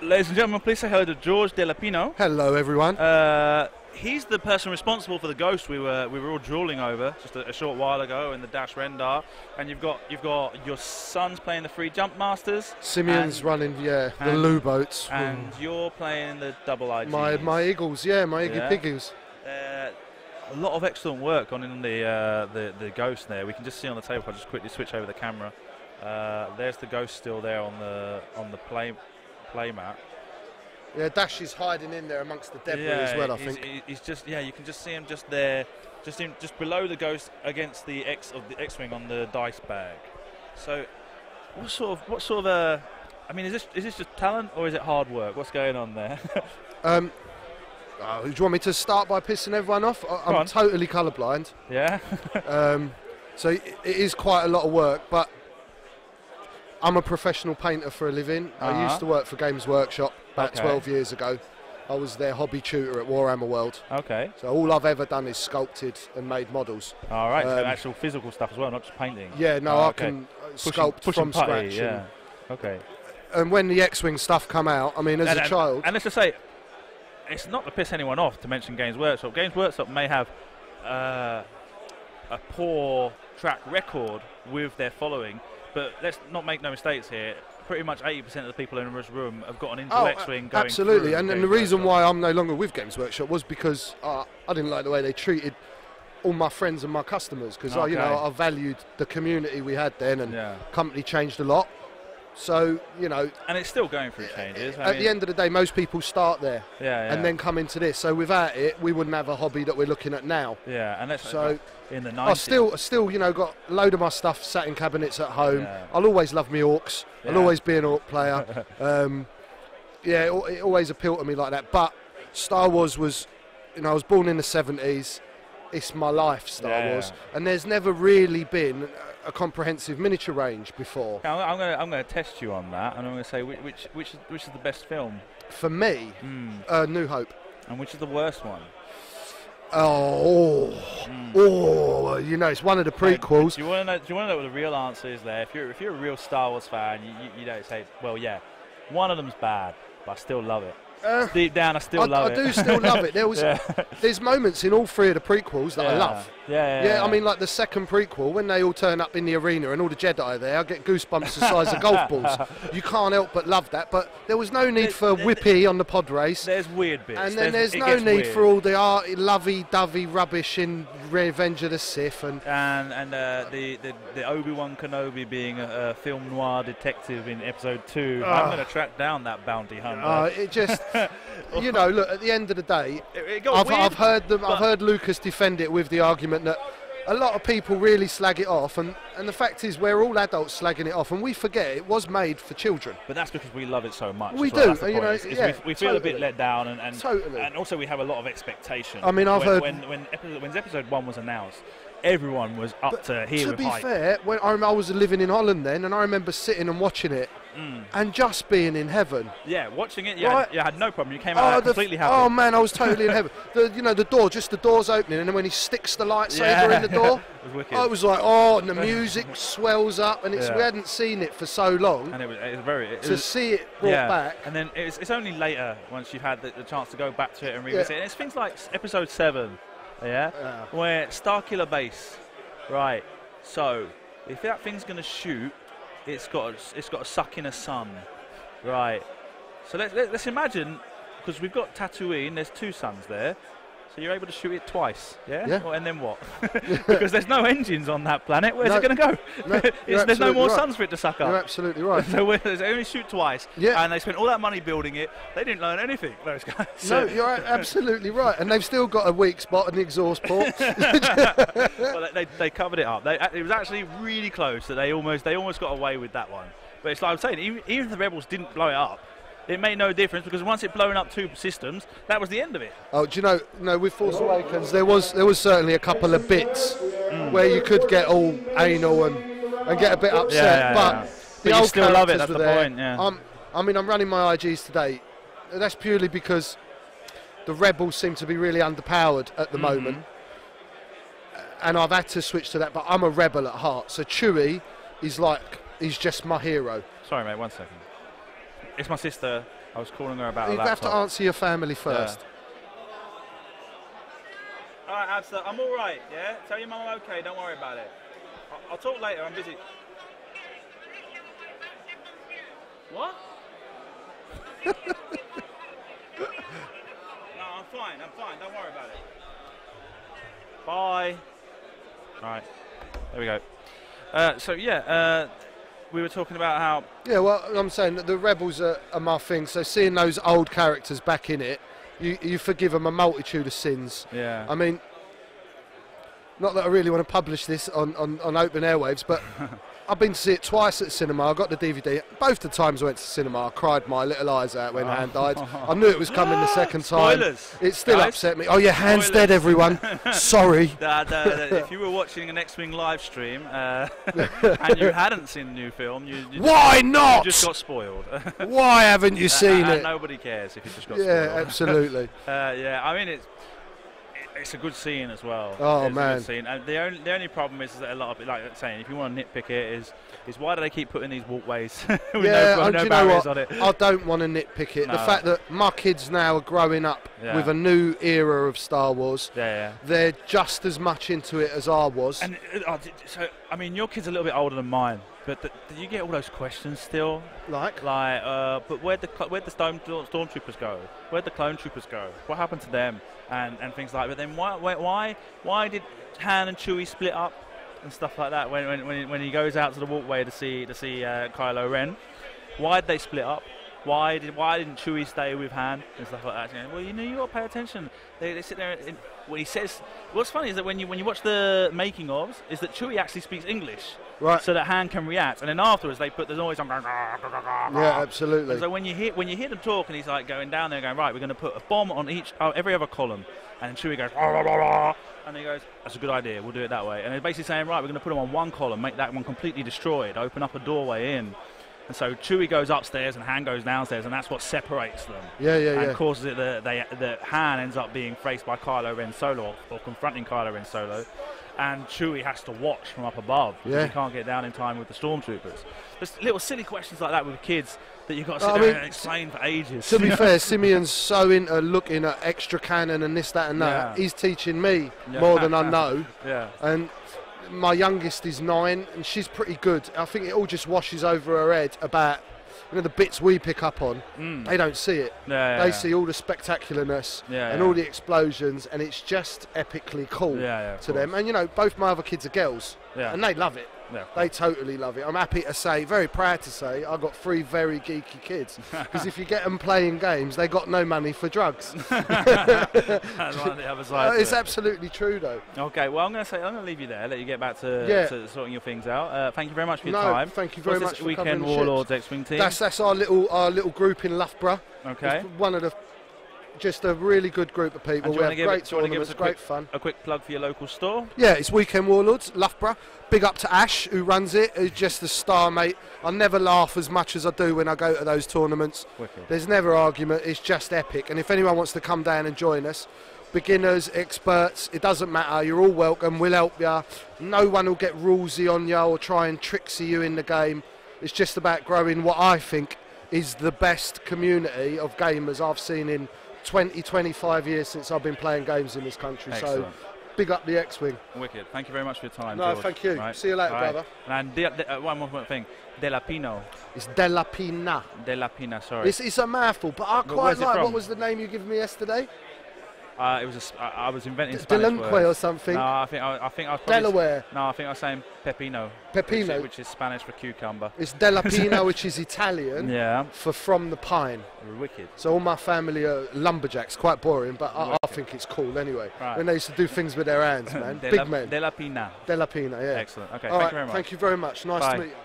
Ladies and gentlemen, please say hello to George Delapina. Hello, everyone. He's the person responsible for the ghost we were all drooling over just a short while ago in the Dash Rendar. And you've got your sons playing the free jump masters. Simeon's running, the loo boats. And you're playing the double IG. My Eagles, my Iggy Piggies. A lot of excellent work on in the ghost there. We can just see on the table. I'll just quickly switch over the camera. There's the ghost still there on the play mat. Yeah, Dash is hiding in there amongst the debris as well. I think he's just you can just see him just there, just below the ghost against the X-wing on the dice bag. So, what sort of I mean, is this just talent or is it hard work? What's going on there? Do you want me to start by pissing everyone off? I'm totally colourblind. Yeah. So it is quite a lot of work, but I'm a professional painter for a living. I used to work for Games Workshop about 12 years ago. I was their hobby tutor at Warhammer World. Okay. So all I've ever done is sculpted and made models. All right, so actual physical stuff as well, not just painting. Yeah, no, I can sculpt from scratch. Yeah. Okay. And when the X-Wing stuff come out, I mean, as a child... And let's just say, it's not to piss anyone off to mention Games Workshop. Games Workshop may have a poor track record with their following, but let's not make no mistakes here. Pretty much 80% of the people in this room have gotten into X-Wing going absolutely, through and the reason why I'm no longer with Games Workshop was because I didn't like the way they treated all my friends and my customers, because I valued the community we had then, and company changed a lot. So, and it's still going through changes. At the end of the day, most people start there and then come into this. So without it, we wouldn't have a hobby that we're looking at now. Yeah, and that's so in the 90s. I still, got a load of my stuff sat in cabinets at home. Yeah. I'll always love me orcs. Yeah. I'll always be an orc player. It always appealed to me like that. But Star Wars was, I was born in the 70s. It's my life, Star Wars, and there's never really been a comprehensive miniature range before. I'm going to test you on that, and I'm going to say which is the best film for me. New Hope. And which is the worst one? It's one of the prequels. Do you want to know what the real answer is there? If you're a real Star Wars fan, you don't say, well, yeah, one of them's bad, but I still love it. Deep down, I still love it. I do still love it. There's moments in all three of the prequels that I love. Yeah. I mean, like the second prequel, when they all turn up in the arena and all the Jedi are there, I get goosebumps the size of golf balls. You can't help but love that. But there was no need for Whippy on the pod race. There's weird bits. And then there's no need for all the lovey-dovey rubbish in Revenge of the Sith. And the Obi-Wan Kenobi being a film noir detective in Episode 2. I'm going to track down that bounty hunter. It just... look, at the end of the day, I've heard Lucas defend it with the argument that a lot of people really slag it off, and the fact is we're all adults slagging it off, and we forget it was made for children. But that's because we love it so much. We do. We feel a bit let down, and totally. And also we have a lot of expectation. I mean, I've heard when Episode 1 was announced, everyone was up to here with hype. To be fair, when I was living in Holland then, and I remember sitting and watching it, and just being in heaven. Yeah, watching it, you had no problem. You came out completely happy. Oh man, I was totally in heaven. The door's opening, and then when he sticks the lightsaber in the door, it was wicked. I was like, and the music swells up, and we hadn't seen it for so long. And it was to see it brought back. And then it's only later, once you've had the chance to go back to it and revisit it. And it's things like Episode 7, where Starkiller Base, right? So if that thing's going to shoot, it's got to suck in a sun, right? So let's imagine, because we've got Tatooine, there's two suns there, so you're able to shoot it twice, yeah? Well, and then what? Because there's no engines on that planet. Where's it going to go? There's no more suns for it to suck up. You're absolutely right. So they only shoot twice, and they spent all that money building it. They didn't learn anything, those guys. No, you're absolutely right. And they've still got a weak spot in the exhaust port. Well, they covered it up. It was actually really close that they almost got away with that one. But it's like I'm saying, even if the Rebels didn't blow it up, it made no difference, because once it blown up two systems, that was the end of it. Oh, do you know? No, with Force Awakens, there was certainly a couple of bits where you could get all anal and get a bit upset, but the old you still love it. That's the there. point. Yeah. I'm running my IGs today. That's purely because the Rebels seem to be really underpowered at the moment, and I've had to switch to that. But I'm a rebel at heart, so Chewie is he's just my hero. Sorry, mate. 1 second. It's my sister. I was calling her about a You laptop. have to answer your family first. Yeah. All right, Absa, I'm all right, yeah? Tell your mum I'm okay, don't worry about it. I'll talk later, I'm busy. What? No, I'm fine, don't worry about it. Bye. All right, there we go. So, yeah, we were talking about how... Yeah, well, I'm saying that the Rebels are my thing, so seeing those old characters back in it, you forgive them a multitude of sins. Yeah. I mean, not that I really want to publish this on open airwaves, but I've been to see it twice at the cinema. I got the DVD. Both the times I went to the cinema, I cried my little eyes out when Han died. I knew it was coming the second time. Spoilers. It still upset me. Oh yeah, Han's dead, everyone. Sorry. If you were watching an X-Wing live stream and you hadn't seen the new film, you why not? You just got spoiled. Why haven't you seen it? Nobody cares if you just got spoiled. Yeah, absolutely. Yeah, I mean it's a good scene as well. Oh it's man! A good scene. And the only problem is that a lot of it, like saying, if you want to nitpick it, is why do they keep putting these walkways with no barriers on it? I don't want to nitpick it. No. The fact that my kids now are growing up with a new era of Star Wars. Yeah. They're just as much into it as I was. And so, I mean, your kid's a little bit older than mine, but do you get all those questions still? Like, but where'd the stormtroopers go? Where'd the clone troopers go? What happened to them? And things like that. But then why did Han and Chewie split up and stuff like that when he goes out to the walkway to see Kylo Ren? Why did they split up? Why didn't Chewie stay with Han and stuff like that? Well, you got to pay attention. They sit there. When he says, what's funny is that when you watch the making ofs, is that Chewie actually speaks English, right? So that Han can react, and then afterwards they put the noise on. Yeah, absolutely. And so when you hear them talk, and he's like going down there, going right, we're going to put a bomb on every other column, and Chewie goes, and he goes, that's a good idea, we'll do it that way. And they're basically saying, right, we're going to put them on one column, make that one completely destroyed, open up a doorway in. And so Chewie goes upstairs and Han goes downstairs, and that's what separates them. And causes it that Han ends up being faced by Kylo Ren solo, or confronting Kylo Ren solo, and Chewie has to watch from up above because he can't get down in time with the stormtroopers. There's little silly questions like that with kids that you've got to sit there and explain for ages. To be fair, Simeon's so into looking at extra canon and this, that and that. He's teaching me more than I know. And my youngest is 9 and she's pretty good. I think it all just washes over her head about the bits we pick up on. They don't see it. They see all the spectacularness and all the explosions, and it's just epically cool to them. And both my other kids are girls and they love it. They totally love it. I'm happy to say, very proud to say, I've got 3 very geeky kids. Because if you get them playing games, they got no money for drugs. It's absolutely true, though. Okay, well, I'm going to leave you there, let you get back to sorting your things out. Thank you very much for your time. Thank you very much for Weekend Warlords X-Wing team. That's our little group in Loughborough. Okay. It's one of the. Just a really good group of people. We have great tournaments, great fun. A quick plug for your local store? Yeah, it's Weekend Warlords, Loughborough. Big up to Ash, who runs it, who's just a star, mate. I never laugh as much as I do when I go to those tournaments. Wicked. There's never argument, it's just epic. And if anyone wants to come down and join us, beginners, experts, it doesn't matter, you're all welcome, we'll help you. No one will get rulesy on you or try and tricksy you in the game. It's just about growing what I think is the best community of gamers I've seen in 20-25 years since I've been playing games in this country. Excellent. So big up the X-Wing. Wicked. Thank you very much for your time, No, George. thank you. Right. See you later, brother. And one more thing. Delapina. It's Delapina. Delapina, sorry. It's a mouthful, but I quite like. What was the name you gave me yesterday? It was I was inventing Spanish Delinque words. or something. No, I think I was probably Delaware. No, I think I was saying pepino. Pepino, which is Spanish for cucumber. It's Delapina, which is Italian. For from the pine. Wicked. So all my family are lumberjacks. Quite boring, but I think it's cool anyway. Right. When they used to do things with their hands, man. Big men. Delapina. Delapina, yeah. Excellent. Okay. All Thank right, you very much. Thank you very much. Nice to meet you.